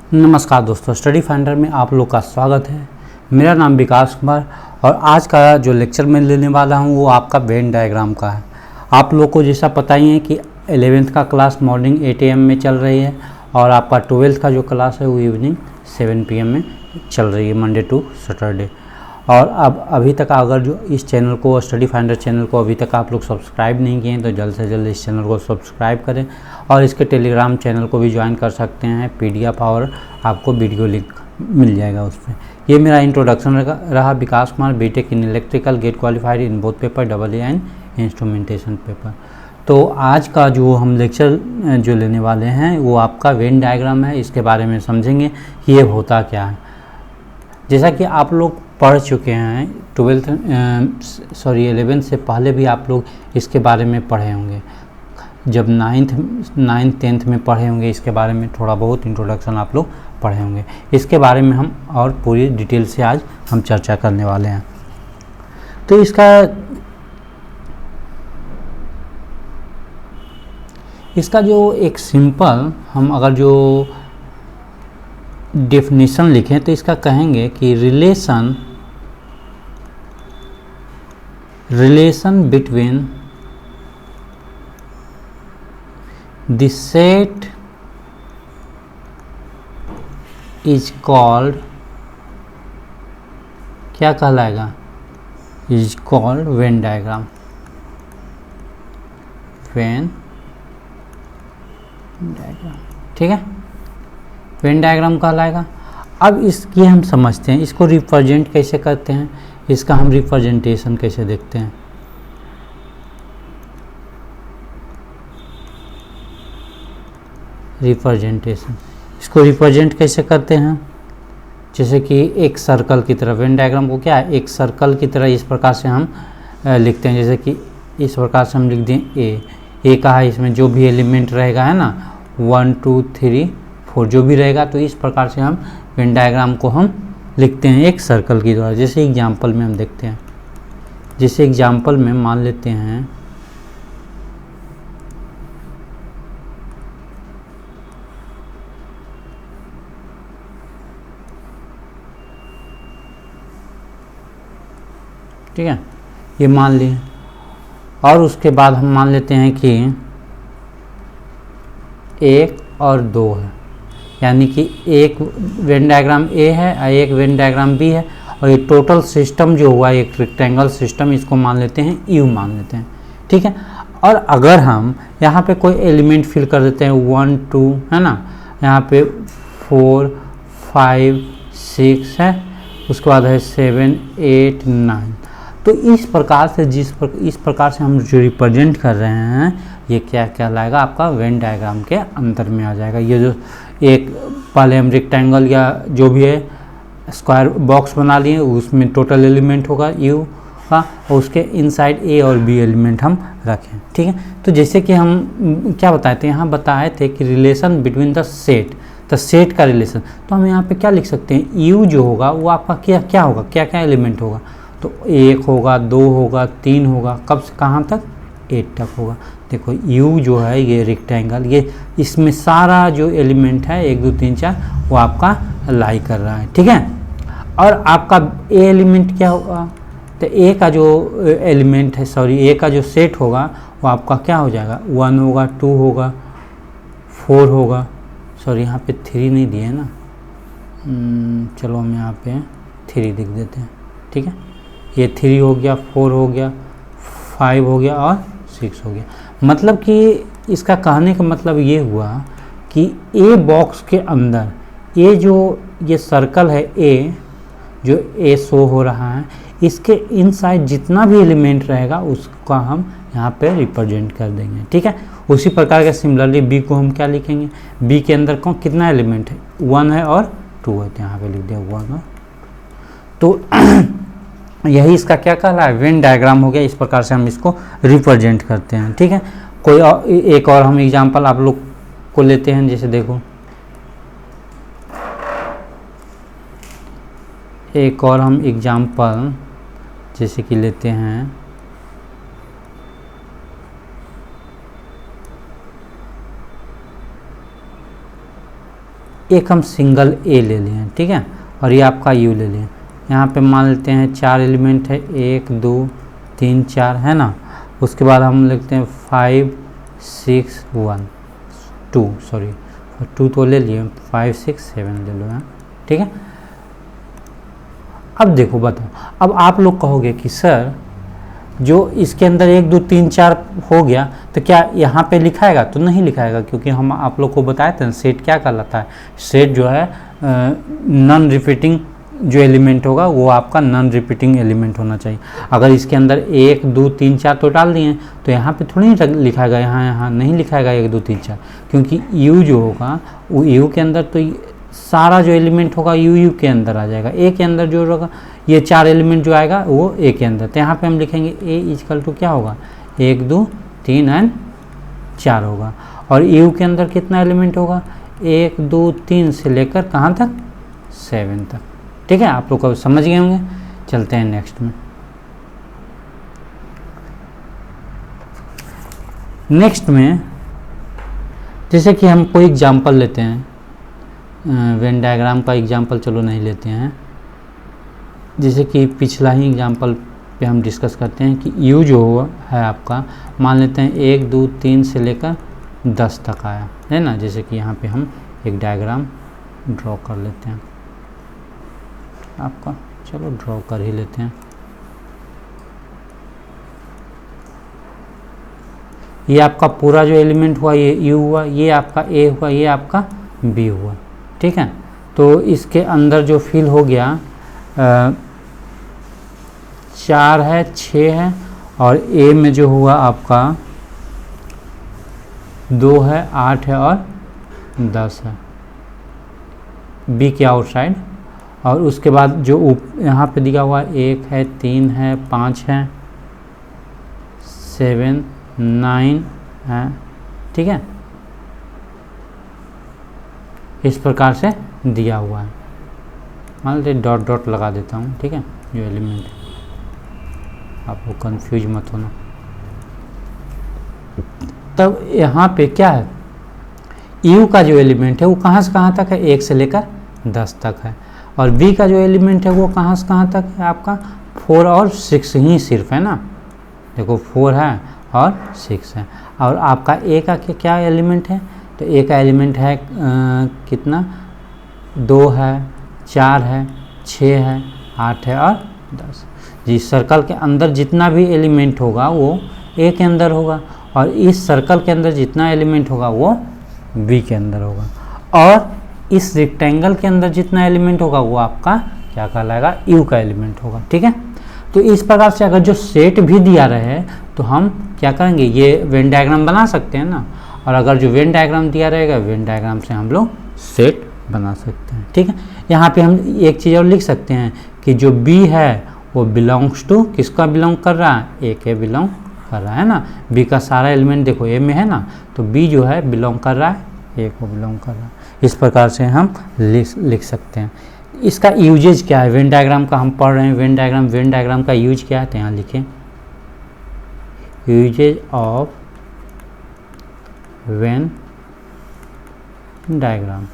नमस्कार दोस्तों, study finder में आप लोग का स्वागत है। मेरा नाम विकास कुमार और आज का जो लेक्चर मैं लेने वाला हूं वो आपका वेन डायग्राम का है। आप लोग को जैसा पता ही है कि 11th का क्लास मॉर्निंग 8 AM में चल रही है और आपका 12th का जो क्लास है वो इवनिंग 7 PM में चल रही है, मंडे टू सैटरडे। और अब अभी तक अगर जो इस चैनल को, स्टडी फाइंडर चैनल को अभी तक आप लोग सब्सक्राइब नहीं किए हैं तो जल्द से जल्द इस चैनल को सब्सक्राइब करें और इसके टेलीग्राम चैनल को भी ज्वाइन कर सकते हैं। PDF और आपको वीडियो लिंक मिल जाएगा उस पर। ये मेरा इंट्रोडक्शन रहा। Vikas Kumar, BTech in electrical, GATE qualified in both paper, AA and instrumentation paper. तो आज का जो हम लेक्चर जो लेने वाले हैं वो आपका वेन डायग्राम है। इसके बारे में समझेंगे कि ये होता क्या है। जैसा कि आप लोग पढ़ चुके हैं 11th से पहले भी आप लोग इसके बारे में पढ़े होंगे। जब 9th 10th में पढ़े होंगे इसके बारे में थोड़ा बहुत इंट्रोडक्शन आप लोग पढ़े होंगे। इसके बारे में हम और पूरी डिटेल से आज हम चर्चा करने वाले हैं। तो इसका जो एक सिंपल हम अगर जो डेफिनेशन लिखें तो इसका कहेंगे कि relation between the set is called, क्या कहलाएगा, is called Venn diagram. Venn diagram, ठीक है, वेन डायग्राम कहलाएगा। अब इसकी हम समझते हैं, इसको रिप्रेजेंट कैसे करते हैं, इसका हम रिप्रेजेंटेशन कैसे देखते हैं। रिप्रेजेंटेशन, इसको रिप्रेजेंट कैसे करते हैं, जैसे कि एक सर्कल की तरह। वेन डायग्राम को क्या है, एक सर्कल की तरह इस प्रकार से हम लिखते हैं। जैसे कि इस प्रकार से हम लिख दें ए का है, इसमें जो भी एलिमेंट रहेगा है ना 1 2 3 4 जो भी रहेगा, तो इस प्रकार से हम वेन डायग्राम को हम लिखते हैं एक सर्कल की द्वारा। जैसे एग्जाम्पल में हम देखते हैं, जैसे एग्जाम्पल में मान लेते हैं ठीक है, ये मान लिए। और उसके बाद हम मान लेते हैं कि 1 और 2 है, यानी कि एक वेन डायग्राम ए है और एक वेन डायग्राम बी है। और ये टोटल सिस्टम जो हुआ एक रेक्टेंगल सिस्टम, इसको मान लेते हैं यू मान लेते हैं, ठीक है। और अगर हम यहाँ पे कोई एलिमेंट फिल कर देते हैं 1 2 है ना, यहाँ पे 4 5 6 है, उसके बाद है 7 8 9। तो इस प्रकार से इस प्रकार से हम जो रिप्रेजेंट कर रहे हैं ये क्या कहलाएगा, आपका वेन डायग्राम के अंदर में आ जाएगा। ये जो एक पहले हम रेक्टेंगल या जो भी है स्क्वायर बॉक्स बना लिए, उसमें टोटल एलिमेंट होगा यू का, और उसके इनसाइड ए और बी एलिमेंट हम रखें, ठीक है। तो जैसे कि हम क्या बताए थे, यहाँ बताए थे कि रिलेशन बिटवीन द सेट का रिलेशन। तो हम यहाँ पे क्या लिख सकते हैं, यू जो होगा वो आपका क्या होगा, क्या एलिमेंट होगा। तो 1 होगा, 2 होगा, 3 होगा, कब से कहाँ तक, 8 तक होगा। देखो यू जो है ये रेक्टेंगल, ये इसमें सारा जो एलिमेंट है 1 2 3 4 वो आपका लाई कर रहा है, ठीक है। और आपका ए एलिमेंट क्या होगा, तो ए का जो एलिमेंट है, ए का जो सेट होगा वो आपका क्या हो जाएगा, 1 होगा, 2 होगा, 4 होगा। यहाँ पे 3 नहीं दिए ना, चलो हम यहाँ पे 3 लिख देते हैं, ठीक है। ये 3 हो गया, 4 हो गया, 5 हो गया और 6 हो गया। मतलब कि इसका कहने का मतलब ये हुआ कि ए बॉक्स के अंदर ये सर्कल है ए, जो ए शो हो रहा है, इसके इनसाइड जितना भी एलिमेंट रहेगा उसका हम यहाँ पे रिप्रेजेंट कर देंगे, ठीक है। उसी प्रकार का सिमिलरली बी को हम क्या लिखेंगे, बी के अंदर कितना एलिमेंट है, 1 है और 2 है, तो यहाँ पे लिख दिया 1 और तो यही इसका क्या कहला है, वेन डायग्राम हो गया। इस प्रकार से हम इसको रिप्रेजेंट करते हैं, ठीक है। एक और हम एग्जांपल आप लोग को लेते हैं, जैसे देखो एक और हम एग्जांपल जैसे कि लेते हैं एक हम सिंगल ए ले लिए, ठीक है, और ये आपका यू ले लिए। यहाँ पे मान लेते हैं 4 एलिमेंट है, 1 2 3 4 है ना। उसके बाद हम लिखते हैं 5 6 1 2, सॉरी 2 तो ले लिए, 5 6 7 ले लो यहाँ, ठीक है। अब देखो बताओ, अब आप लोग कहोगे कि सर जो इसके अंदर 1 2 3 4 हो गया तो क्या यहाँ पे लिखाएगा? तो नहीं लिखाएगा, क्योंकि हम आप लोग को बताए थे सेट क्या कहलाता है। सेट जो है नॉन रिपीटिंग जो एलिमेंट होगा वो आपका नॉन रिपीटिंग एलिमेंट होना चाहिए। अगर इसके अंदर 1 2 3 4 तो डाल दिए तो यहाँ पे थोड़ी लिखाएगा, यहाँ नहीं लिखाएगा 1 2 3 4, क्योंकि यू जो होगा वो यू के अंदर तो सारा जो एलिमेंट होगा यू के अंदर आ जाएगा। ए के अंदर जो होगा ये 4 एलिमेंट जो आएगा वो ए के अंदर, तो यहाँ पे हम लिखेंगे ए इक्वल टू क्या होगा 1 2 3 एंड 4 होगा। और यू के अंदर कितना एलिमेंट होगा 1 2 3 से लेकर कहाँ तक 7 तक, ठीक है। आप लोग को समझ गए होंगे। चलते हैं नेक्स्ट में। नेक्स्ट में जैसे कि हम कोई एग्जांपल लेते हैं, वेन डायग्राम का एग्जांपल चलो नहीं लेते हैं, जैसे कि पिछला ही एग्जांपल पे हम डिस्कस करते हैं कि यू जो है आपका मान लेते हैं 1 2 3 से लेकर 10 तक आया है ना। जैसे कि यहाँ पे हम एक डायग्राम ड्रॉ कर लेते हैं आपका, चलो ड्रॉ कर ही लेते हैं। ये आपका पूरा जो एलिमेंट हुआ ये यू हुआ, ये आपका ए हुआ, ये आपका बी हुआ, ठीक है। तो इसके अंदर जो फिल हो गया 4 है 6 है, और ए में जो हुआ आपका 2 है 8 है और 10 है बी के आउटसाइड। और उसके बाद जो यहाँ पे दिया हुआ 1 है 3 है 5 है 7 9 है, ठीक है। इस प्रकार से दिया हुआ है। मान लीजिए डॉट डॉट लगा देता हूँ, ठीक है, जो एलिमेंट है, आप लोग कंफ्यूज मत होना। तब यहाँ पे क्या है यू का जो एलिमेंट है वो कहाँ से कहाँ तक है 1 से लेकर 10 तक है, और बी का जो एलिमेंट है वो कहाँ से कहाँ तक है आपका 4 और 6 ही सिर्फ है ना। देखो 4 है और 6 है। और आपका ए का क्या एलिमेंट है, तो ए का एलिमेंट है कितना 2 है 4 है 6 है 8 है और 10। जिस सर्कल के अंदर जितना भी एलिमेंट होगा वो ए के अंदर होगा, और इस सर्कल के अंदर जितना एलिमेंट होगा वो बी के अंदर होगा, और इस रेक्टेंगल के अंदर जितना एलिमेंट होगा वो आपका क्या कहलाएगा यू का एलिमेंट होगा, ठीक है। तो इस प्रकार से अगर जो सेट भी दिया रहे तो हम क्या करेंगे ये वेन डायग्राम बना सकते हैं ना, और अगर जो वेन डायग्राम दिया रहेगा वेन डायग्राम से हम लोग सेट बना सकते हैं, ठीक है। यहाँ पे हम एक चीज़ और लिख सकते हैं कि जो बी है वो बिलोंग्स टू किसका बिलोंग कर रहा है ए के बिलोंग कर रहा है ना। बी का सारा एलिमेंट देखो ए में है ना, तो बी जो है बिलोंग कर रहा है ए को बिलोंग कर रहा है। इस प्रकार से हम लिख सकते हैं। इसका यूजेज क्या है वेन डायग्राम का, हम पढ़ रहे हैं वेन डायग्राम का यूज क्या है, तो यहाँ लिखें यूजेज ऑफ वेन डायग्राम,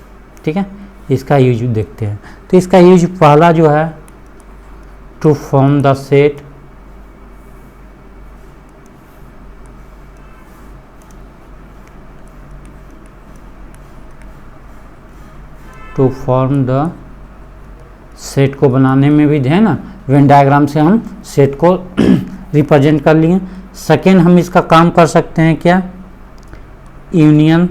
ठीक है। इसका यूज देखते हैं। तो इसका यूज पहला जो है to form the set, to form the set को बनाने में भी है ना, वेन डायग्राम से हम सेट को रिप्रेजेंट कर लिए। सेकेंड हम इसका काम कर सकते हैं क्या यूनियन,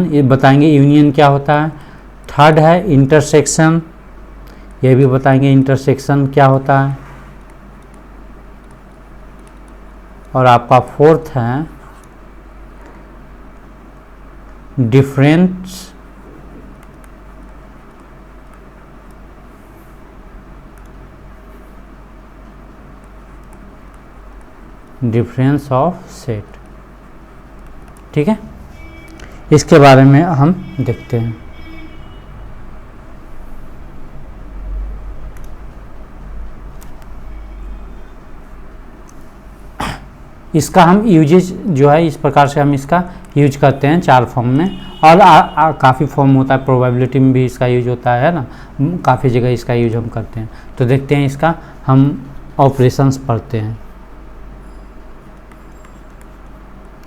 ये बताएंगे यूनियन क्या होता है। थर्ड है इंटरसेक्शन, ये भी बताएंगे इंटरसेक्शन क्या होता है। और आपका फोर्थ है डिफरेंस, डिफरेंस ऑफ सेट, ठीक है। इसके बारे में हम देखते हैं। इसका हम यूजेज जो है इस प्रकार से हम इसका यूज करते हैं 4 फॉर्म में, और काफ़ी फॉर्म होता है, प्रोबेबिलिटी में भी इसका यूज होता है ना, काफ़ी जगह इसका यूज हम करते हैं। तो देखते हैं इसका हम ऑपरेशंस पढ़ते हैं।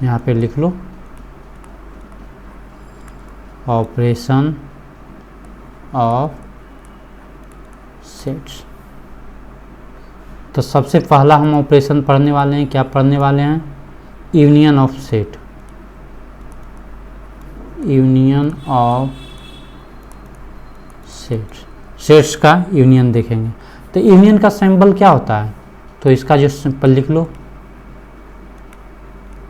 यहाँ पे लिख लो ऑपरेशन ऑफ सेट्स। तो सबसे पहला हम ऑपरेशन पढ़ने वाले हैं, क्या पढ़ने वाले हैं? Union of set, union of sets, sets का यूनियन देखेंगे। तो यूनियन का सिंबल क्या होता है? तो इसका जो सिंबल लिख लो,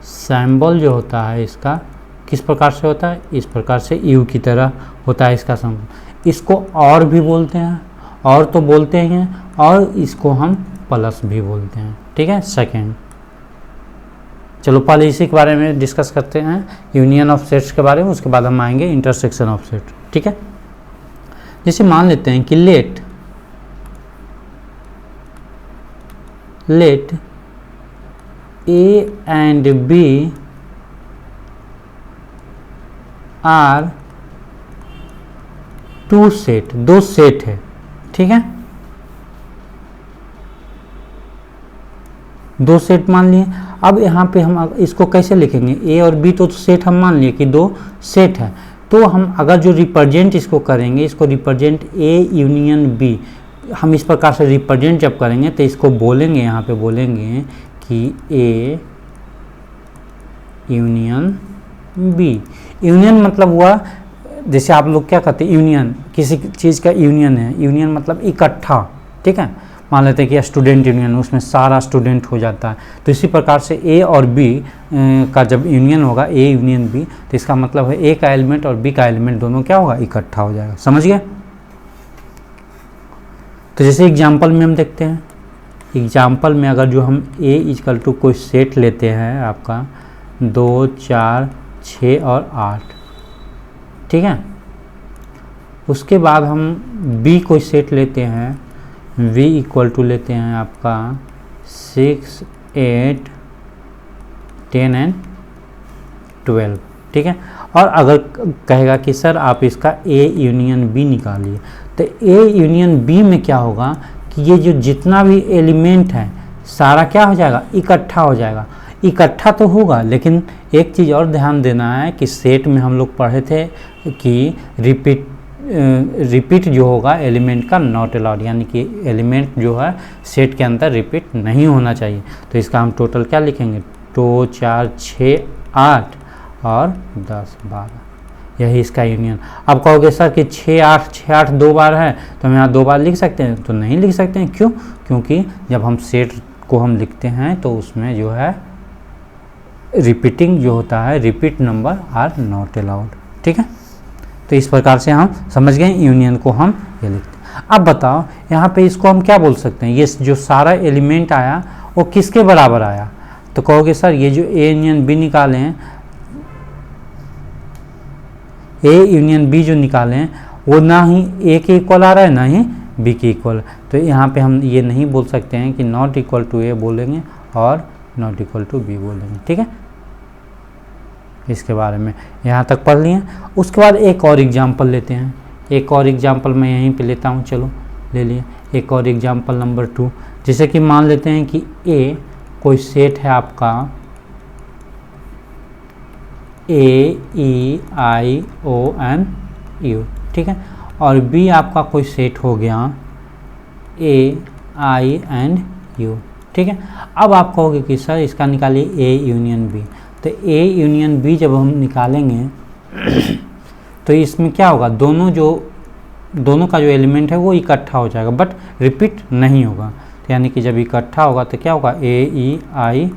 सिंबल जो होता है इसका किस प्रकार से होता है? इस प्रकार से यू की तरह होता है इसका सिंबल। इसको और भी बोलते हैं, और तो बोलते ही हैं, और इसको हम प्लस भी बोलते हैं। ठीक है, सेकेंड। चलो पहले इसी के बारे में डिस्कस करते हैं, यूनियन ऑफ सेट्स के बारे में, उसके बाद हम आएंगे इंटरसेक्शन ऑफ सेट। ठीक है, जैसे मान लेते हैं कि let A and B are two set, दो सेट है। ठीक है, दो सेट मान लिए। अब यहाँ पे हम इसको कैसे लिखेंगे? ए और बी तो सेट हम मान लिए कि दो सेट है, तो हम अगर जो रिप्रेजेंट इसको करेंगे, इसको रिप्रेजेंट ए यूनियन बी, हम इस प्रकार से रिप्रेजेंट जब करेंगे तो इसको बोलेंगे, यहाँ पे बोलेंगे कि ए यूनियन बी। यूनियन मतलब हुआ, जैसे आप लोग क्या कहते हैं, यूनियन, किसी चीज़ का यूनियन है, यूनियन मतलब इकट्ठा। ठीक है, मान लेते हैं कि स्टूडेंट यूनियन, उसमें सारा स्टूडेंट हो जाता है। तो इसी प्रकार से ए और बी का जब यूनियन होगा, ए यूनियन बी, तो इसका मतलब है ए का एलिमेंट और बी का एलिमेंट दोनों क्या होगा? इकट्ठा हो जाएगा। समझ गए? तो जैसे एग्जाम्पल में हम देखते हैं, एग्जाम्पल में अगर जो हम ए इक्वल टू कोई सेट लेते हैं आपका 2, 4, 6 और 8, ठीक है, उसके बाद हम बी कोई सेट लेते हैं, v इक्वल टू लेते हैं आपका 6, 8, 10 एंड 12। ठीक है, और अगर कहेगा कि सर आप इसका a यूनियन b निकालिए, तो a यूनियन b में क्या होगा कि ये जो जितना भी एलिमेंट है सारा क्या हो जाएगा? इकट्ठा हो जाएगा। इकट्ठा तो होगा, लेकिन एक चीज़ और ध्यान देना है कि सेट में हम लोग पढ़े थे कि रिपीट जो होगा एलिमेंट का नॉट अलाउड, यानी कि एलिमेंट जो है सेट के अंदर रिपीट नहीं होना चाहिए। तो इसका हम टोटल क्या लिखेंगे? 2, 4, 6, 8 और 10, 12, यही इसका यूनियन। अब कहोगे सर कि 6, 8 2 बार है, तो हम यहाँ 2 बार लिख सकते हैं? तो नहीं लिख सकते हैं। क्यों? क्योंकि जब हम सेट को हम लिखते हैं तो उसमें जो है रिपीटिंग जो होता है, repeat number are not allowed. ठीक है, तो इस प्रकार से हम समझ गए यूनियन को हम ये लिखते हैं। अब बताओ यहाँ पे इसको हम क्या बोल सकते हैं? ये जो सारा एलिमेंट आया वो किसके बराबर आया? तो कहोगे सर ये जो ए यूनियन बी निकाले हैं, ए यूनियन बी जो निकाले हैं वो ना ही ए के इक्वल आ रहा है ना ही बी के इक्वल। तो यहाँ पे हम ये नहीं बोल सकते हैं कि नॉट इक्वल टू ए बोलेंगे और नॉट इक्वल टू बी बोलेंगे। ठीक है, इसके बारे में यहाँ तक पढ़ लिए। उसके बाद एक और एग्जाम्पल लेते हैं, एक और एग्जाम्पल मैं यहीं पे लेता हूँ। चलो ले लिए एक और एग्जाम्पल नंबर 2। जैसे कि मान लेते हैं कि ए कोई सेट है आपका AEIONU, ठीक है, और बी आपका कोई सेट हो गया AINU। ठीक है, अब आप कहोगे कि सर इसका निकालिए ए यूनियन बी। तो ए यूनियन बी जब हम निकालेंगे तो इसमें क्या होगा? दोनों का जो एलिमेंट है वो इकट्ठा हो जाएगा, बट रिपीट नहीं होगा। तो यानी कि जब इकट्ठा होगा तो क्या होगा? AEIONU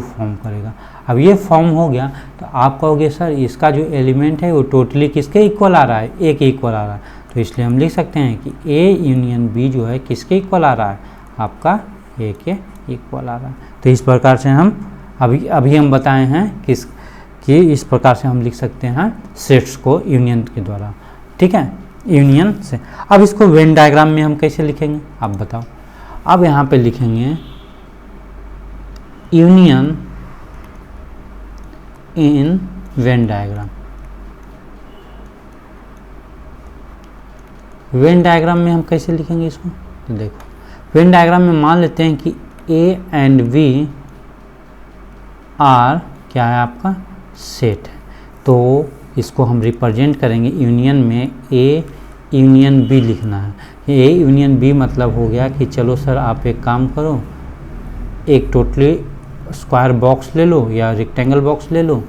फॉर्म करेगा। अब ये फॉर्म हो गया तो आप कहोगे सर इसका जो एलिमेंट है वो टोटली किसके इक्वल आ रहा है? ए के इक्वल आ रहा है। तो इसलिए हम लिख सकते हैं कि ए यूनियन बी जो है किसके इक्वल आ रहा है? आपका ए के इक्वल आ रहा है। तो इस प्रकार से हम अभी हम बताए हैं कि इस प्रकार से हम लिख सकते हैं सेट्स को यूनियन के द्वारा। ठीक है, यूनियन से। अब इसको वेन डायग्राम में हम कैसे लिखेंगे आप बताओ? अब यहाँ पे लिखेंगे union in Venn diagram. Venn diagram में हम कैसे लिखेंगे इसको, तो देखो वेन डायग्राम में मान लेते हैं कि ए एंड बी आर क्या है, आपका सेट है, तो इसको हम रिप्रेजेंट करेंगे यूनियन में ए यूनियन बी लिखना है। ए यूनियन बी मतलब हो गया कि चलो सर आप एक काम करो, एक टोटली स्क्वायर बॉक्स ले लो या रेक्टेंगल बॉक्स ले लो,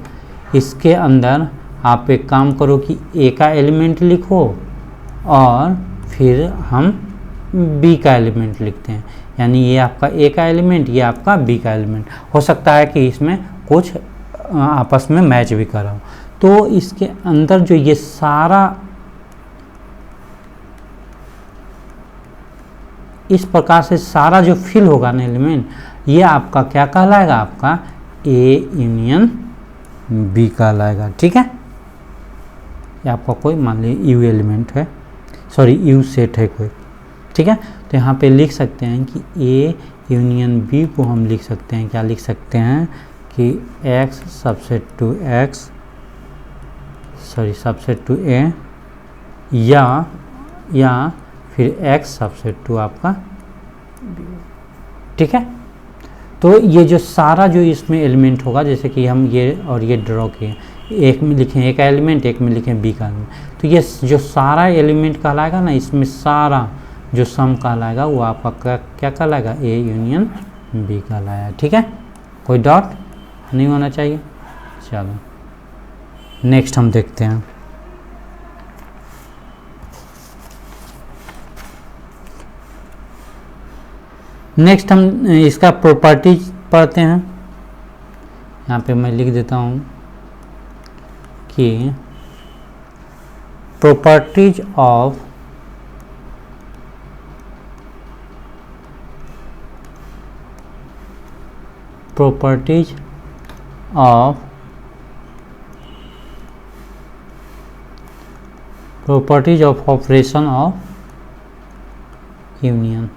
इसके अंदर आप एक काम करो कि ए का एलिमेंट लिखो और फिर हम बी का एलिमेंट लिखते हैं, यानी ये आपका ए का एलिमेंट, ये आपका बी का एलिमेंट। हो सकता है कि इसमें कुछ आपस में मैच भी करा हो, तो इसके अंदर जो ये सारा इस प्रकार से सारा जो फिल होगा ना एलिमेंट, ये आपका क्या कहलाएगा, आपका ए यूनियन बी कहलाएगा। ठीक है, ये आपका कोई मान लीजिए यू एलिमेंट है, सॉरी यू सेट है कोई। ठीक है, तो यहाँ पे लिख सकते हैं कि ए यूनियन बी को हम लिख सकते हैं, क्या लिख सकते हैं कि X subset to X, sorry subset to A, या फिर एक्स सबसेट टू आपका बी। ठीक है, तो ये जो सारा जो इसमें एलिमेंट होगा, जैसे कि हम ये और ये ड्रॉ किए, एक में लिखें ए का एलिमेंट, एक में लिखें बी का एलिमेंट, तो ये जो सारा एलिमेंट कहलाएगा ना, इसमें सारा जो सम कहलाएगा वो आपका क्या कहलाएगा, ए यूनियन बी कहलाएगा। ठीक है, कोई डॉट नहीं होना चाहिए। चलो नेक्स्ट हम देखते हैं, नेक्स्ट हम इसका प्रॉपर्टीज पढ़ते हैं। यहाँ पे मैं लिख देता हूँ कि properties of operation of union.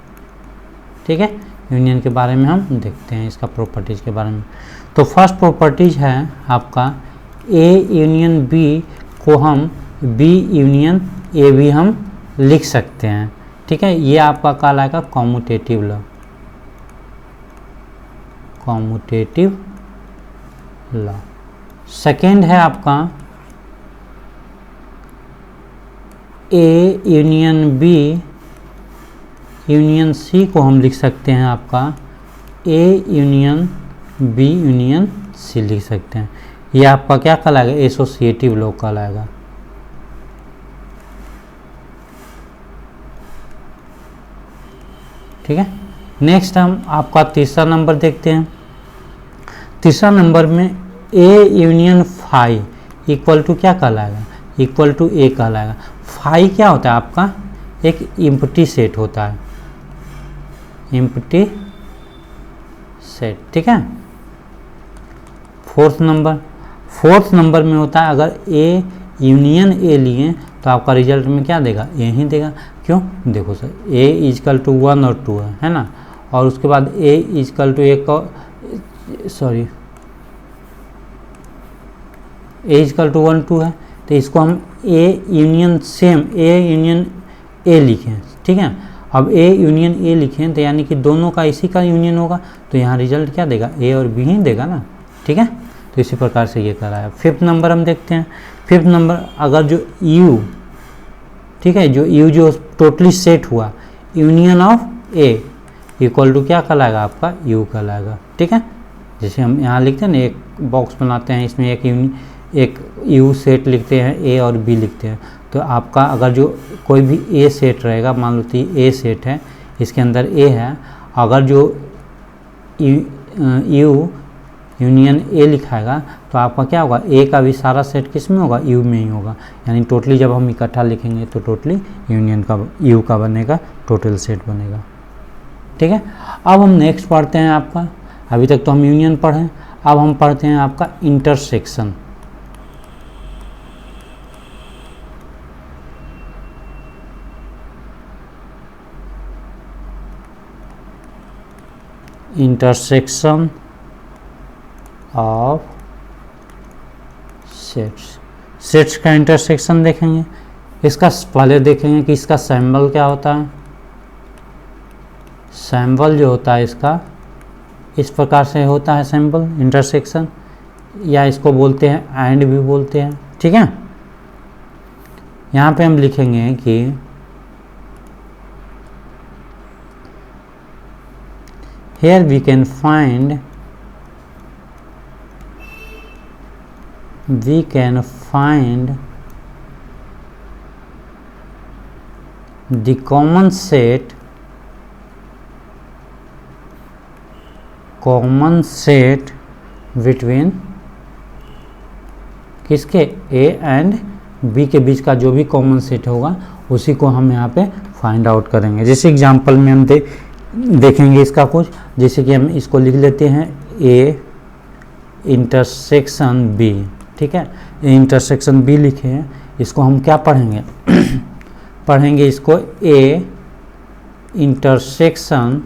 ठीक है, यूनियन के बारे में हम देखते हैं, इसका प्रॉपर्टीज के बारे में। तो फर्स्ट प्रॉपर्टीज है आपका ए यूनियन बी को हम बी यूनियन ए भी हम लिख सकते हैं। ठीक है, ये आपका कहलाएगा commutative law, commutative law. Second है आपका A union B union C को हम लिख सकते हैं आपका A union B union C लिख सकते हैं। ये आपका क्या कहलाएगा, एसोसिएटिव लॉ कहलाएगा। ठीक है, नेक्स्ट हम आपका तीसरा नंबर देखते हैं। तीसरा नंबर में A union phi equal to क्या कहलाएगा, इक्वल टू ए कहलाएगा। फाई क्या होता है, आपका एक एम्प्टी सेट होता है, एम्प्टी सेट। ठीक है, फोर्थ नंबर में होता है अगर ए यूनियन ए लिए तो आपका रिजल्ट में क्या देगा, ए ही देगा। क्यों, देखो सर ए इजकल टू 1 और 2 है ना, और उसके बाद A is equal to A is equal to 1 2 है, तो इसको हम ए यूनियन ए लिखें। ठीक है, अब ए यूनियन ए लिखें तो यानी कि दोनों का इसी का यूनियन होगा, तो यहाँ रिजल्ट क्या देगा, ए और बी ही देगा ना। ठीक है, तो इसी प्रकार से ये कर रहा है। फिफ्थ नंबर हम देखते हैं। फिफ्थ नंबर अगर जो यू, ठीक है, जो यू जो टोटली सेट हुआ union of A equal to क्या कहलाएगा, आपका यू कहलाएगा। ठीक है, जैसे हम यहाँ लिखते हैं ना, एक बॉक्स बनाते हैं, इसमें एक यू सेट लिखते हैं, ए और बी लिखते हैं, तो आपका अगर जो कोई भी ए सेट रहेगा, मान लो तो ए सेट है, इसके अंदर ए है, अगर जो यू यूनियन ए लिखाएगा तो आपका क्या होगा, ए का भी सारा सेट किस में होगा, यू में ही होगा। यानी टोटली जब हम इकट्ठा लिखेंगे तो टोटली यूनियन का यू का बनेगा, टोटल सेट बनेगा। ठीक है, अब हम नेक्स्ट पढ़ते हैं आपका, अभी तक तो हम यूनियन पढ़ें, अब हम पढ़ते हैं आपका intersection. Intersection of sets. Sets का इंटरसेक्शन देखेंगे। इसका पहले देखेंगे कि इसका सिंबल क्या होता है। सिंबल जो होता है इसका इस प्रकार से होता है सिंबल इंटरसेक्शन, या इसको बोलते हैं एंड भी बोलते हैं। ठीक है, यहाँ पे हम लिखेंगे कि here we can find the common set between किसके A एंड B के बीच का जो भी कॉमन सेट होगा उसी को हम यहाँ पे फाइंड आउट करेंगे। जैसे एग्जांपल में हम देखेंगे इसका कुछ, जैसे कि हम इसको लिख लेते हैं A इंटरसेक्शन B। ठीक है, A इंटरसेक्शन B लिखे हैं, इसको हम क्या पढ़ेंगे पढ़ेंगे इसको A इंटरसेक्शन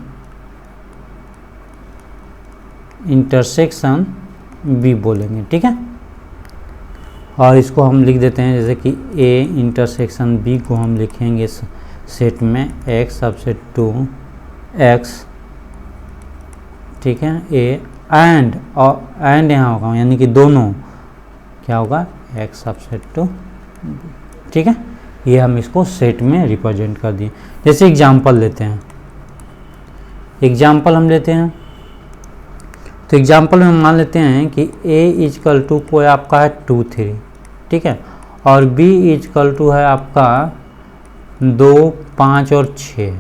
B बोलेंगे। ठीक है, और इसको हम लिख देते हैं जैसे कि A इंटरसेक्शन B को हम लिखेंगे सेट में X सबसेट 2X। ठीक है, A एंड, और एंड यहाँ होगा यानी कि दोनों क्या होगा X सबसेट 2। ठीक है, ये हम इसको सेट में रिप्रेजेंट कर दिए। जैसे एग्जांपल लेते हैं, एग्जांपल हम लेते हैं तो एग्जांपल में मान लेते हैं कि A इजकल टू कोई आपका है 2 3। ठीक है, और B इजकल टू है आपका 2 5 और 6।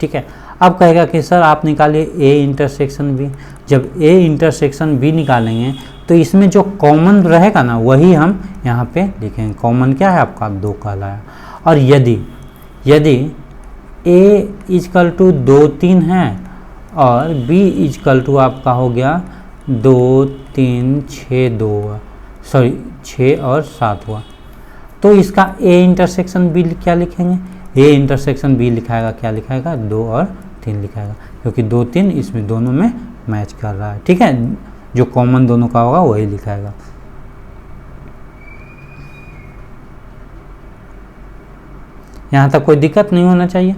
ठीक है, अब कहेगा कि सर आप निकालिए A इंटरसेक्शन B। जब A इंटरसेक्शन B निकालेंगे तो इसमें जो कॉमन रहेगा ना वही हम यहाँ पे लिखेंगे। कॉमन क्या है आपका 2 कहलाया। और यदि A इजकल टू 2 3 है और B इजकल टू आपका हो गया 2 3 6 2 सॉरी 6 और 7 हुआ, तो इसका A इंटरसेक्शन B क्या लिखेंगे। A इंटरसेक्शन B लिखाएगा क्या लिखाएगा 2 और 3 लिखाएगा, क्योंकि 2 3 इसमें दोनों में मैच कर रहा है। ठीक है, जो कॉमन दोनों का होगा वही लिखाएगा। यहाँ तक कोई दिक्कत नहीं होना चाहिए।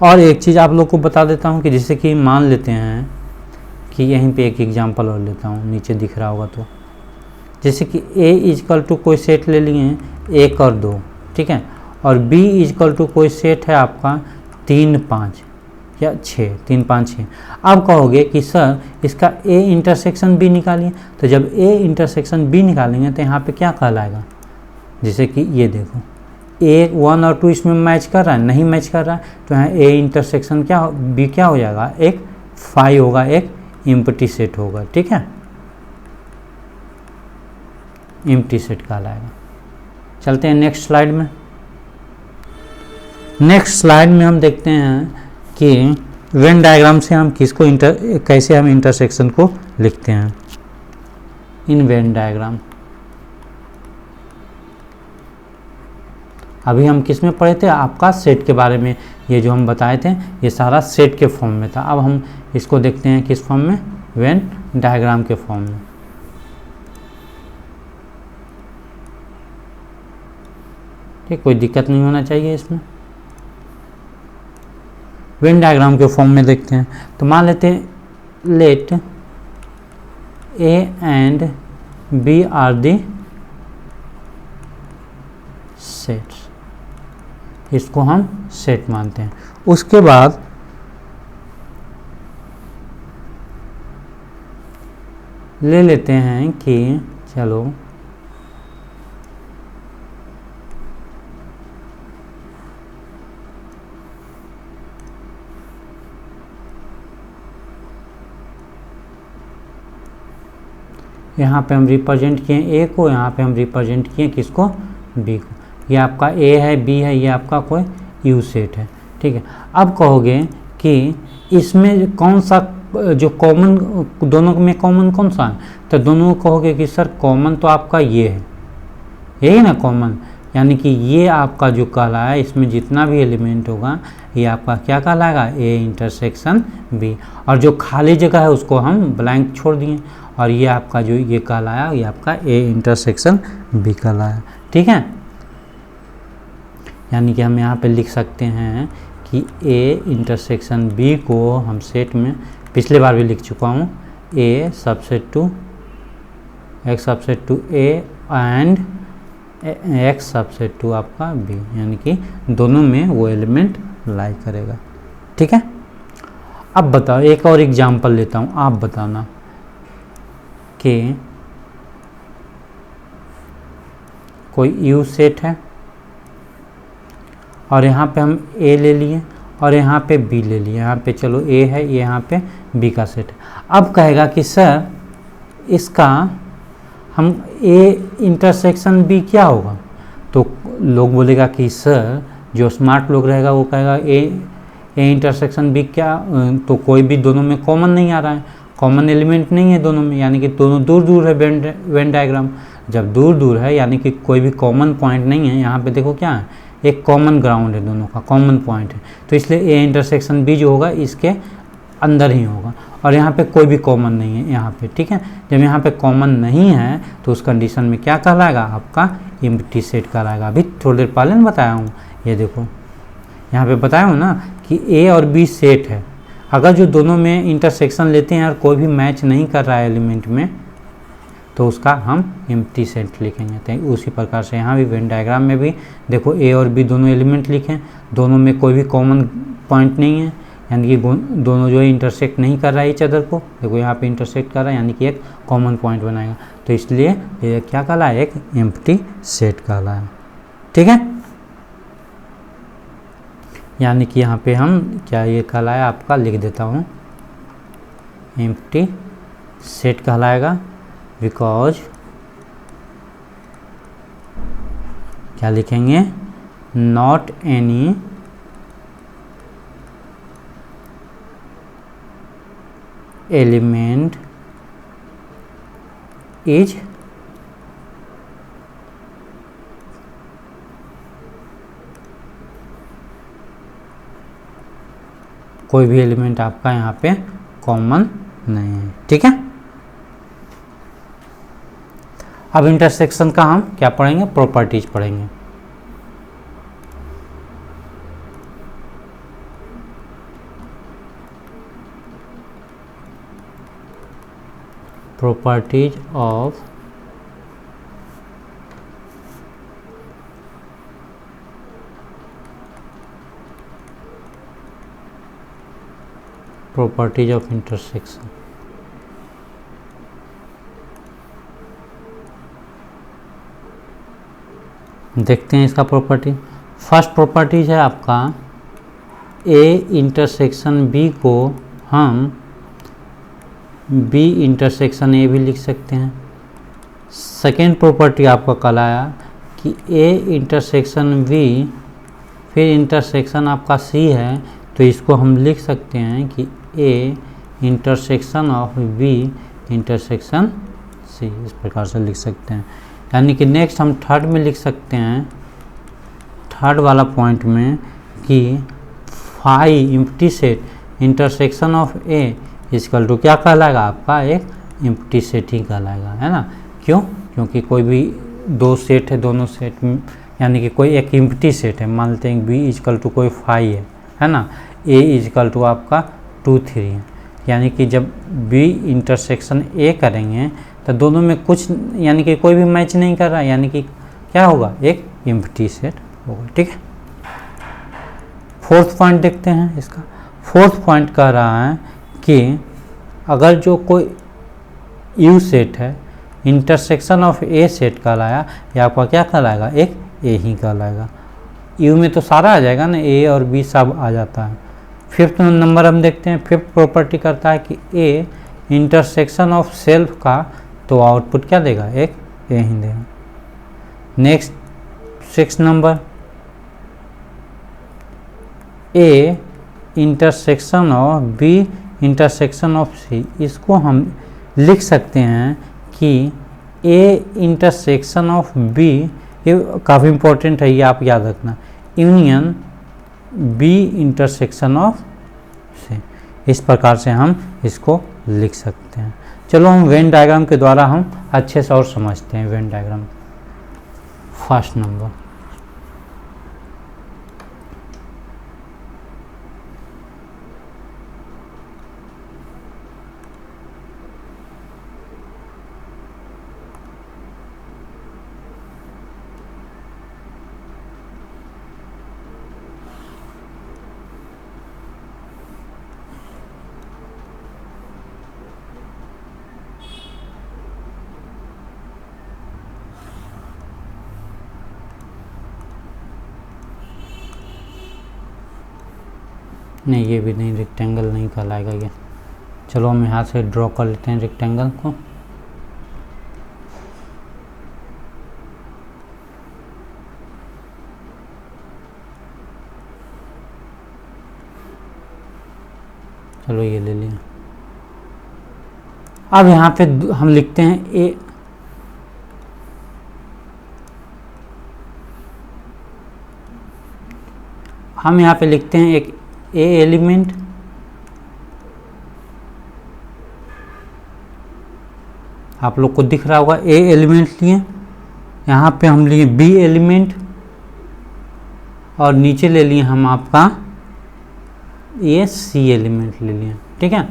और एक चीज़ आप लोग को बता देता हूँ कि जैसे कि मान लेते हैं कि यहीं पे एक एग्जांपल और लेता हूँ, नीचे दिख रहा होगा तो जैसे कि A इजकल टू कोई सेट ले लिए हैं 1 और 2। ठीक है, और B इजकल टू कोई सेट है आपका 3 5 या 6 3 5 6। अब कहोगे कि सर इसका A इंटरसेक्शन B निकालिए, तो जब A इंटरसेक्शन B निकालेंगे तो यहाँ पे क्या कहलाएगा। जैसे कि ये देखो A 1 और 2 इसमें मैच कर रहा है, नहीं मैच कर रहा है, तो यहाँ A इंटरसेक्शन क्या B क्या हो जाएगा, एक 5 होगा, एक एम्प्टी सेट होगा। ठीक है, एम्प्टी सेट कहलाएगा। चलते हैं नेक्स्ट स्लाइड में। नेक्स्ट स्लाइड में हम देखते हैं कि वेन डायग्राम से हम किसको कैसे हम इंटरसेक्शन को लिखते हैं इन वेन डायग्राम। अभी हम किस में पढ़े थे, आपका सेट के बारे में, ये जो हम बताए थे ये सारा सेट के फॉर्म में था। अब हम इसको देखते हैं किस फॉर्म में, वेन डायग्राम के फॉर्म में। ठीक, कोई दिक्कत नहीं होना चाहिए इसमें। वेन डायग्राम के फॉर्म में देखते हैं तो मान लेते हैं let A and B are the sets, इसको हम सेट मानते हैं। उसके बाद ले लेते हैं कि चलो यहाँ पे हम रिप्रेजेंट किए A को, यहाँ पे हम रिप्रेजेंट किए किसको, B को। ये आपका A है, B है, ये आपका कोई U सेट है। ठीक है, अब कहोगे कि इसमें कौन सा जो कॉमन, दोनों में कॉमन कौन सा है, तो दोनों कहोगे कि सर कॉमन तो आपका ये है, यही ना कॉमन, यानी कि ये आपका जो कहलाया इसमें जितना भी एलिमेंट होगा ये आपका क्या कहलाएगा, A इंटरसेक्शन B। और जो खाली जगह है उसको हम ब्लैंक छोड़ दिए, और ये आपका जो ये कहलाया ये आपका ए इंटरसेक्शन बी कहलाया। ठीक है, यानी कि हम यहाँ पे लिख सकते हैं कि ए इंटरसेक्शन बी को हम सेट में पिछले बार भी लिख चुका हूँ, A subset to X subset to A and X subset to आपका बी, यानी कि दोनों में वो एलिमेंट लाई करेगा। ठीक है, अब बताओ एक और एग्जांपल लेता हूँ, आप बताना कि कोई यू सेट है और यहाँ पे हम ए ले लिए और यहाँ पे बी ले लिए, यहाँ पे चलो ए है, ये यहाँ पे बी का सेट है। अब कहेगा कि सर इसका हम ए इंटरसेक्शन बी क्या होगा, तो लोग बोलेगा कि सर जो स्मार्ट लोग रहेगा वो कहेगा ए इंटरसेक्शन बी क्या, तो कोई भी दोनों में कॉमन नहीं आ रहा है, कॉमन एलिमेंट नहीं है दोनों में, यानी कि दोनों दूर दूर है वेन डायग्राम। जब दूर दूर है यानी कि कोई भी कॉमन पॉइंट नहीं है, यहाँ पे देखो क्या है, एक कॉमन ग्राउंड है, दोनों का कॉमन पॉइंट है, तो इसलिए ए इंटरसेक्शन बी जो होगा इसके अंदर ही होगा। और यहाँ पे कोई भी कॉमन नहीं है यहाँ पे। ठीक है, जब यहाँ पे कॉमन नहीं है तो उस कंडीशन में क्या कहलाएगा, आपका एम्प्टी सेट कहलाएगा। अभी थोड़ी देर पहले न बताया हूँ, ये देखो यहाँ पे बताया हूँ ना कि ए और बी सेट है, अगर जो दोनों में इंटरसेक्शन लेते हैं और कोई भी मैच नहीं कर रहा है एलिमेंट में, तो उसका हम एम्प्टी सेट लिखेंगे। तो उसी प्रकार से यहाँ भी वेन डायग्राम में भी देखो ए और बी दोनों एलिमेंट लिखें, दोनों में कोई भी कॉमन पॉइंट नहीं है, यानी कि दोनों जो है इंटरसेक्ट नहीं कर रहा है इच अदर को, देखो यहाँ पे इंटरसेक्ट कर रहा है यानी कि एक कॉमन पॉइंट बनाएगा, तो इसलिए ये क्या कहलाया, एक एम्प्टी सेट कहलाया। ठीक है, यानी कि यहाँ पे हम क्या ये कहलाया, आपका लिख देता हूँ एम्प्टी सेट कहलाएगा, बिकॉज क्या लिखेंगे, नॉट एनी एलिमेंट इज कोई भी एलिमेंट आपका यहाँ पे कॉमन नहीं है। ठीक है, अब इंटरसेक्शन का हम क्या पढ़ेंगे, प्रॉपर्टीज पढ़ेंगे। Properties of intersection. देखते हैं इसका प्रॉपर्टी। फर्स्ट प्रॉपर्टीज है आपका ए इंटरसेक्शन बी को हम बी इंटरसेक्शन ए भी लिख सकते हैं। सेकेंड प्रॉपर्टी आपका कहलाया कि ए इंटरसेक्शन बी फिर इंटरसेक्शन आपका सी है, तो इसको हम लिख सकते हैं कि A intersection of B intersection C, इस प्रकार से लिख सकते हैं। यानी कि नेक्स्ट हम थर्ड में लिख सकते हैं, थर्ड वाला पॉइंट में कि phi empty set intersection of A equal to क्या कहलाएगा, आपका एक एम्प्टी सेट ही कहलाएगा, है ना। क्यों, क्योंकि कोई भी दो सेट है, दोनों सेट यानी कि कोई एक एम्प्टी सेट है, मान लेते हैं बी इक्वल टू कोई फाई है ना, ए इक्वल टू आपका 2 3 है, यानी कि जब बी इंटरसेक्शन ए करेंगे तो दोनों में कुछ यानी कि कोई भी मैच नहीं कर रहा है, यानी कि क्या होगा, एक एम्प्टी सेट होगा। ठीक है, फोर्थ पॉइंट देखते हैं इसका। फोर्थ पॉइंट कह रहा है कि अगर जो कोई यू सेट है इंटरसेक्शन ऑफ ए सेट कहलाया, या आपका क्या कहलाएगा, एक ए ही कहलाएगा। यू में तो सारा आ जाएगा ना, ए और बी सब आ जाता है। फिफ्थ नंबर हम देखते हैं, फिफ्थ प्रॉपर्टी करता है कि ए इंटरसेक्शन ऑफ सेल्फ का, तो आउटपुट क्या देगा, एक ए ही देगा। नेक्स्ट 6 नंबर, A intersection of B intersection of C, इसको हम लिख सकते हैं कि ए इंटरसेक्शन ऑफ बी, ये काफ़ी इंपॉर्टेंट है, ये आप याद रखना, यूनियन बी इंटरसेक्शन ऑफ सी, इस प्रकार से हम इसको लिख सकते हैं। चलो हम वेन डायग्राम के द्वारा हम अच्छे से और समझते हैं वेन डायग्राम। फर्स्ट नंबर, नहीं ये भी नहीं, रेक्टेंगल नहीं कहलाएगा ये। चलो हम यहाँ से ड्रॉ कर लेते हैं रेक्टेंगल को। चलो ये ले लिया। अब यहाँ पे हम लिखते हैं ए, हम यहाँ पे लिखते हैं एक ए एलिमेंट, आप लोग को दिख रहा होगा ए एलिमेंट लिए, यहाँ पे हम लिए बी एलिमेंट और नीचे ले लिए हम आपका ये सी एलिमेंट ले लिए। ठीक है,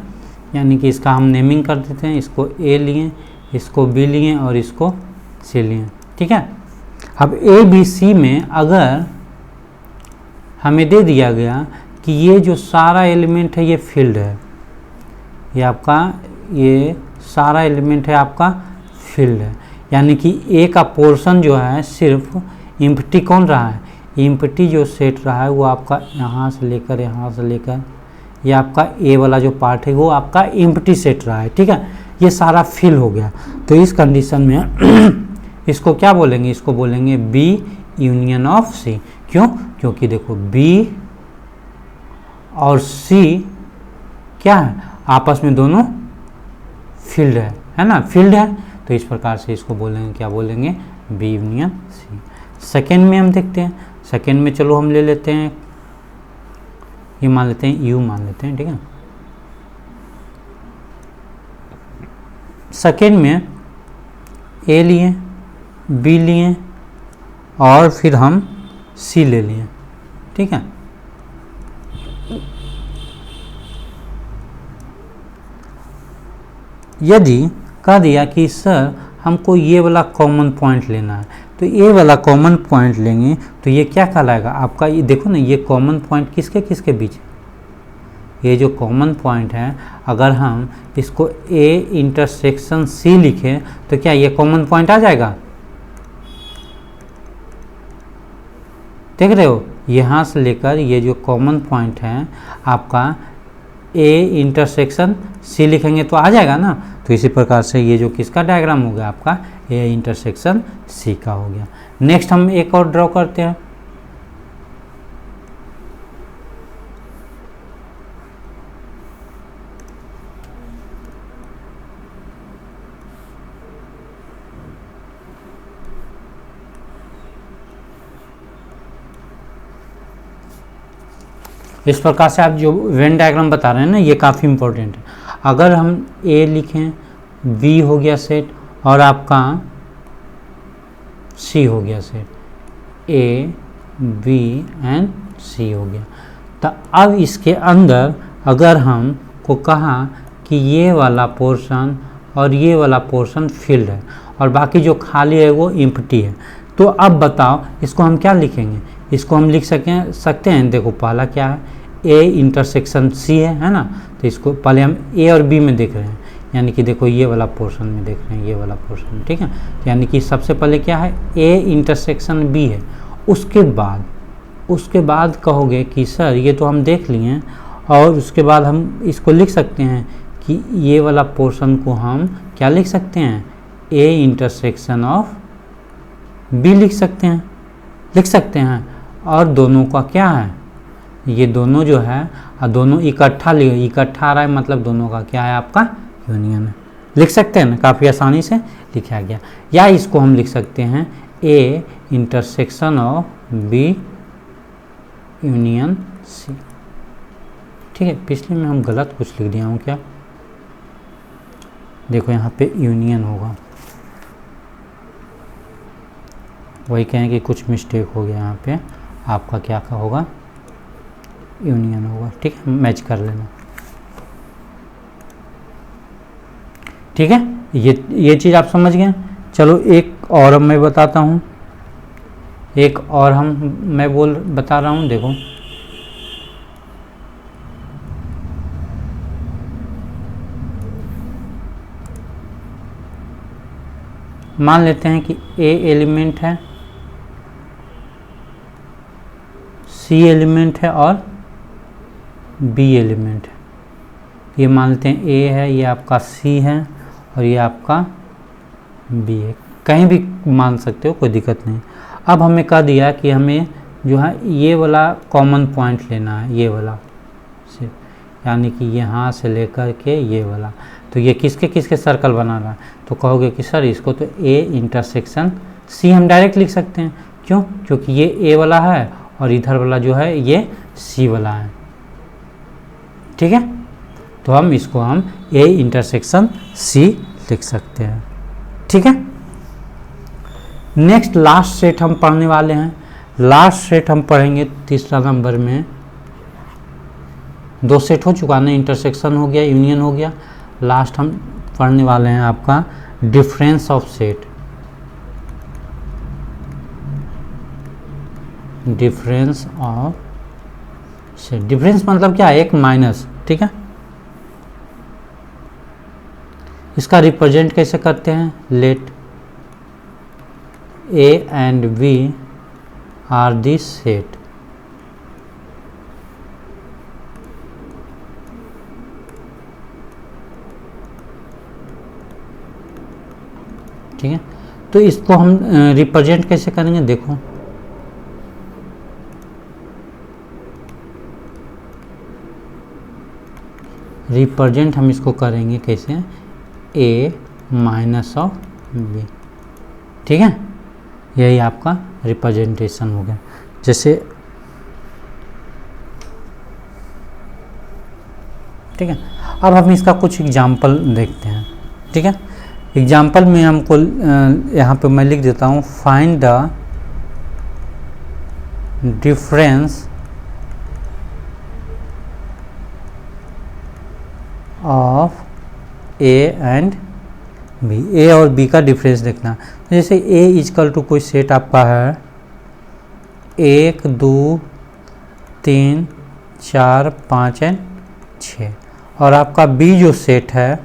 यानी कि इसका हम नेमिंग कर देते हैं, इसको ए लिए, इसको बी लिए और इसको सी लिए। ठीक है, अब ए बी सी में अगर हमें दे दिया गया कि ये जो सारा एलिमेंट है ये फील्ड है, ये आपका ये सारा एलिमेंट है आपका फील्ड है, यानी कि ए का पोर्शन जो है सिर्फ इम्प्टी कौन रहा है, इम्प्टी जो सेट रहा है वो आपका यहाँ से लेकर यहाँ से लेकर ये आपका ए वाला जो पार्ट है वो आपका इम्प्टी सेट रहा है। ठीक है, ये सारा फिल हो गया। तो इस कंडीशन में इसको क्या बोलेंगे, इसको बोलेंगे बी यूनियन ऑफ सी। क्यों, क्योंकि देखो बी और सी क्या है, आपस में दोनों फील्ड है ना, फील्ड है। तो इस प्रकार से इसको बोलेंगे, क्या बोलेंगे, बी यूनियन सी। सेकेंड में हम देखते हैं, सेकेंड में चलो हम ले लेते हैं, ये मान लेते हैं यू मान लेते हैं। ठीक है, सेकेंड में ए लिए, बी लिए और फिर हम सी ले लिए। ठीक है, यदि कह दिया कि सर हमको ये वाला कॉमन पॉइंट लेना है, तो ये वाला कॉमन पॉइंट लेंगे तो ये क्या कहलाएगा आपका, ये देखो ना, ये कॉमन पॉइंट किसके किसके बीच है, ये जो कॉमन पॉइंट है अगर हम इसको ए इंटरसेक्शन सी लिखें तो क्या ये कॉमन पॉइंट आ जाएगा, देख रहे हो, यहाँ से लेकर ये जो कॉमन पॉइंट है आपका ए इंटरसेक्शन सी लिखेंगे तो आ जाएगा ना। तो इसी प्रकार से ये जो किसका डायग्राम हो गया आपका ए इंटरसेक्शन सी का हो गया। नेक्स्ट हम एक और ड्रॉ करते हैं, इस प्रकार से आप जो वेन डायग्राम बता रहे हैं ना ये काफ़ी इंपॉर्टेंट है। अगर हम ए लिखें, बी हो गया सेट और आपका सी हो गया सेट, ए बी एंड सी हो गया, तो अब इसके अंदर अगर हम को कहा कि ये वाला पोर्शन और ये वाला पोर्शन फील्ड है और बाकी जो खाली है वो एम्प्टी है, तो अब बताओ इसको हम क्या लिखेंगे, इसको हम लिख सकते हैं। देखो पहला क्या है, ए इंटरसेक्शन सी है ना, तो इसको पहले हम ए और बी में देख रहे हैं, यानी कि देखो ये वाला पोर्शन में देख रहे हैं, ये वाला पोर्शन। ठीक है, तो यानी कि सबसे पहले क्या है, ए इंटरसेक्शन बी है, उसके बाद कहोगे कि सर ये तो हम देख लिए, और उसके बाद हम इसको लिख सकते हैं कि ये वाला पोर्शन को हम क्या लिख सकते हैं, ए इंटरसेक्शन ऑफ बी लिख सकते हैं। और दोनों का क्या है, ये दोनों जो है दोनों इकट्ठा आ रहा है, मतलब दोनों का क्या है आपका यूनियन है, लिख सकते हैं ना, काफ़ी आसानी से लिखा गया। या इसको हम लिख सकते हैं A intersection of B union C. ठीक है, पिछले में हम गलत कुछ लिख दिया हूँ क्या, देखो यहाँ पे यूनियन होगा, वही कहें कि कुछ मिस्टेक हो गया यहाँ पे, आपका क्या होगा, यूनियन होगा। ठीक है, मैच कर लेना। ठीक है, ये चीज़ आप समझ गए। चलो एक और अब मैं बताता हूँ, एक और मैं बता रहा हूँ। देखो मान लेते हैं कि ए एलिमेंट है, सी एलिमेंट है और बी एलिमेंट है। ये मान लेते हैं ए है, ये आपका सी है और ये आपका बी है। कहीं भी मान सकते हो, कोई दिक्कत नहीं। अब हमें कह दिया कि हमें जो है ये वाला कॉमन पॉइंट लेना है, ये वाला सिर्फ, यानी कि यहाँ से लेकर के ये वाला। तो ये किसके किसके सर्कल बना रहा है, तो कहोगे कि सर इसको तो ए इंटरसेक्शन सी हम डायरेक्ट लिख सकते हैं। क्यों? क्योंकि ये ए वाला है और इधर वाला जो है ये सी वाला है। ठीक है, तो हम इसको ए इंटरसेक्शन सी लिख सकते हैं। ठीक है, नेक्स्ट लास्ट सेट हम पढ़ने वाले हैं। लास्ट सेट हम पढ़ेंगे तीसरा नंबर में। दो सेट हो चुका ना, इंटरसेक्शन हो गया, यूनियन हो गया। लास्ट हम पढ़ने वाले हैं आपका difference of set. Difference of set, difference मतलब क्या है, एक माइनस। ठीक है, इसका रिप्रेजेंट कैसे करते हैं, let A and B are the set. ठीक है, तो इसको हम रिप्रेजेंट कैसे करेंगे, देखो रिप्रेजेंट हम इसको करेंगे कैसे, ए माइनस ऑफ बी। ठीक है, यही आपका रिप्रेजेंटेशन हो गया। जैसे ठीक है, अब हम इसका कुछ एग्जाम्पल देखते हैं। ठीक है, एग्जाम्पल में हमको यहाँ पे मैं लिख देता हूँ, find the difference of A and B. A और बी का डिफरेंस देखना। जैसे ए इजकल टू कोई सेट आपका है 1 2 3 4 5 एंड 6, और आपका बी जो सेट है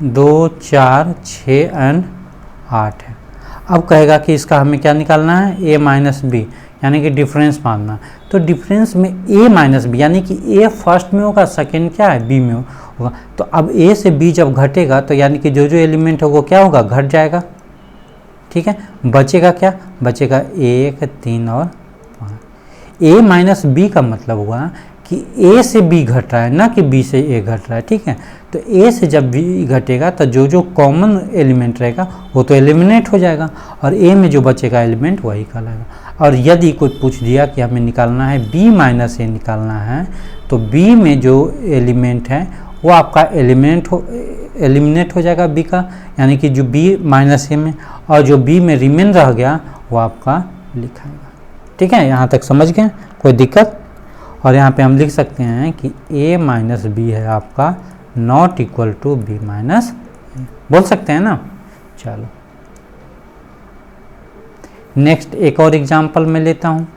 2 4 6 एंड 8 है। अब कहेगा कि इसका हमें क्या निकालना है, ए माइनस बी, यानी कि डिफरेंस मानना। तो डिफरेंस में ए माइनस बी, यानी कि ए फर्स्ट में होगा, सेकेंड क्या है, बी में होगा। तो अब ए से बी जब घटेगा तो यानी कि जो जो एलिमेंट है वो क्या होगा, घट जाएगा। ठीक है, बचेगा क्या, बचेगा 1 3 और 5। ए माइनस बी का मतलब हुआ कि ए से बी घट रहा है, ना कि बी से ए घट रहा है। ठीक है, तो ए से जब बी घटेगा तो जो जो कॉमन एलिमेंट रहेगा वो तो एलिमिनेट हो जाएगा, और ए में जो बचेगा एलिमेंट वही कहलाएगा। और यदि कोई पूछ दिया कि हमें निकालना है बी माइनस ए निकालना है, तो बी में जो एलिमेंट है वो आपका एलिमिनेट हो जाएगा बी का, यानी कि जो बी माइनस ए में, और जो बी में रिमेन रह गया वो आपका लिखाएगा। ठीक है, यहाँ तक समझ गए, कोई दिक्कत? और यहाँ पे हम लिख सकते हैं कि a माइनस बी है आपका not equal to B minus A, बोल सकते हैं ना। चलो नेक्स्ट एक और एग्जांपल मैं लेता हूँ।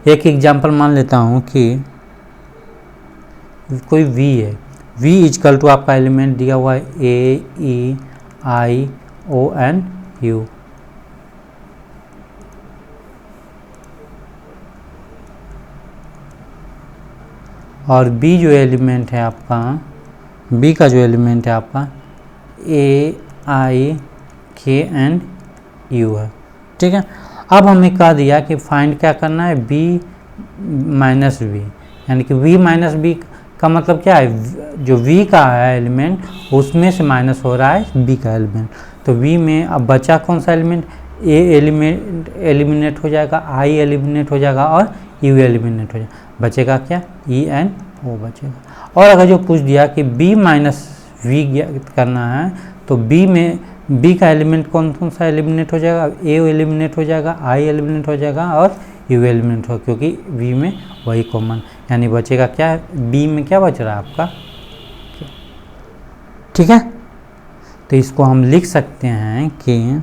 एक एग्जांपल मान लेता हूँ कि कोई v है, v इजकल टू आपका एलिमेंट दिया हुआ है a e i o n u, और b जो एलिमेंट है आपका, b का जो एलिमेंट है आपका a i k and u है। ठीक है, अब हमें कह दिया कि फाइंड क्या करना है, b माइनस बी, यानी कि v माइनस बी का मतलब क्या है, जो v का है एलिमेंट उसमें से माइनस हो रहा है b का एलिमेंट। तो v में अब बचा कौन सा एलिमेंट, a एलिमेंट एलिमिनेट हो जाएगा, i एलिमिनेट हो जाएगा और u एलिमिनेट हो जाएगा, बचेगा क्या, e एंड o बचेगा। और अगर जो पूछ दिया कि b माइनस वी ज्ञात करना है तो b में b का एलिमेंट कौन कौन सा एलिमिनेट हो जाएगा, a एलिमिनेट हो जाएगा, i एलिमिनेट हो जाएगा और u एलिमिनेट हो, क्योंकि b में वही कॉमन, यानी बचेगा क्या, b में क्या बच रहा है आपका, ठीक है। तो इसको हम लिख सकते हैं कि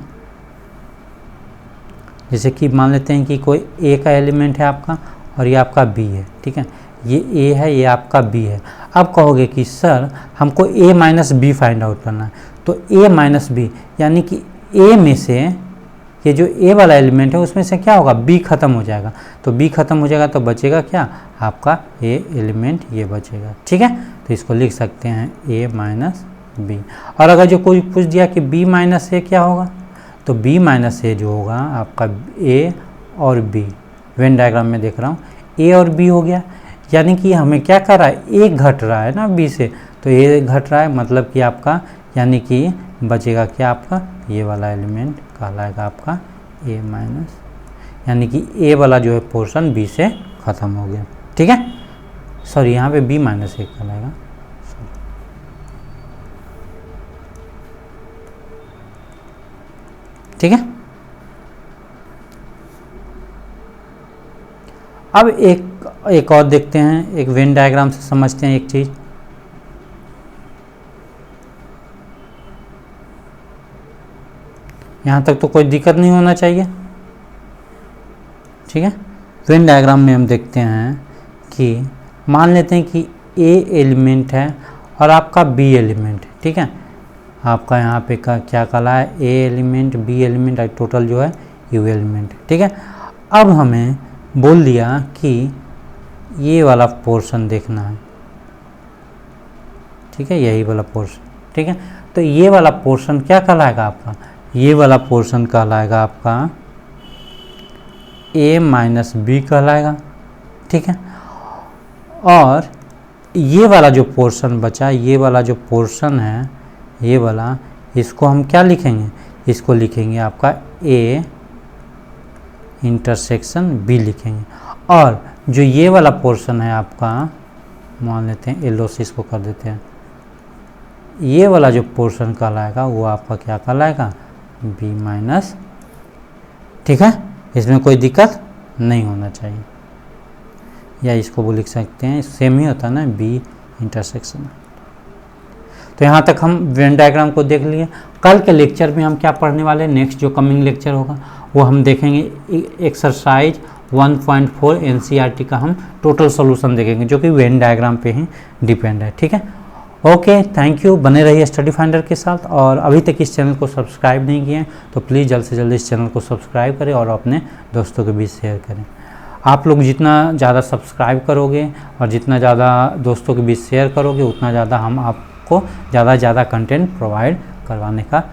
जैसे कि मान लेते हैं कि कोई a का एलिमेंट है आपका और ये आपका b है, ठीक है, ये a है, ये आपका b है। अब कहोगे कि सर हमको a minus B find out करना है, तो a माइनस बी यानी कि a में से ये जो a वाला एलिमेंट है उसमें से क्या होगा, b खत्म हो जाएगा, तो b खत्म हो जाएगा तो बचेगा क्या आपका a एलिमेंट, ये बचेगा, ठीक है। तो इसको लिख सकते हैं a माइनस बी। और अगर जो कोई पूछ दिया कि b माइनस ए क्या होगा, तो b माइनस ए जो होगा आपका a और b, वेन डायग्राम में देख रहा हूँ a और b हो गया, यानी कि हमें क्या कर रहा है, a घट रहा है ना b से, तो a घट रहा है मतलब कि आपका, यानी कि बचेगा क्या आपका, ये वाला एलिमेंट कहलाएगा आपका a माइनस, यानी कि a वाला जो है पोर्शन b से ख़त्म हो गया, ठीक है। सॉरी यहाँ पे b माइनस ए कहलाएगा, ठीक है। अब एक और देखते हैं, एक वेन डायग्राम से समझते हैं एक चीज़। यहाँ तक तो कोई दिक्कत नहीं होना चाहिए, ठीक है। वेन डायग्राम में हम देखते हैं कि मान लेते हैं कि a एलिमेंट है और आपका b एलिमेंट है, ठीक है। आपका यहाँ पे क्या कहला है, a एलिमेंट, b एलिमेंट और टोटल जो है u एलिमेंट, ठीक है। अब हमें बोल दिया कि ये वाला पोर्शन देखना है, ठीक है, यही वाला पोर्शन, ठीक है। तो ये वाला पोर्शन क्या कहलाएगा आपका, ये वाला पोर्शन कहलाएगा आपका a माइनस बी कहलाएगा, ठीक है। और ये वाला जो पोर्शन बचा, ये वाला जो पोर्शन है, ये वाला, इसको हम क्या लिखेंगे, इसको लिखेंगे आपका a इंटरसेक्शन b लिखेंगे। और जो ये वाला पोर्शन है आपका, मान लेते हैं येलो से इसको कर देते हैं, ये वाला जो पोर्शन कहलाएगा वो आपका क्या कहलाएगा, b माइनस, ठीक है। इसमें कोई दिक्कत नहीं होना चाहिए, या इसको वो लिख सकते हैं, सेम ही होता है ना, b इंटरसेक्शन। तो यहाँ तक हम वेन डायग्राम को देख लिए। कल के लेक्चर में हम क्या पढ़ने वाले हैं, नेक्स्ट जो कमिंग लेक्चर होगा वो हम देखेंगे एक्सरसाइज 1.4 एनसीईआरटी का हम टोटल सॉल्यूशन देखेंगे, जो कि वेन डायग्राम पे ही डिपेंड है, ठीक है। ओके, थैंक यू, बने रहिए स्टडी फाइंडर के साथ। और अभी तक इस चैनल को सब्सक्राइब नहीं किए हैं तो प्लीज़ जल्द से जल्द इस चैनल को सब्सक्राइब करें और अपने दोस्तों के बीच शेयर करें। आप लोग जितना ज़्यादा सब्सक्राइब करोगे और जितना ज़्यादा दोस्तों के बीच शेयर करोगे, उतना ज़्यादा हम आपको ज़्यादा कंटेंट प्रोवाइड करवाने का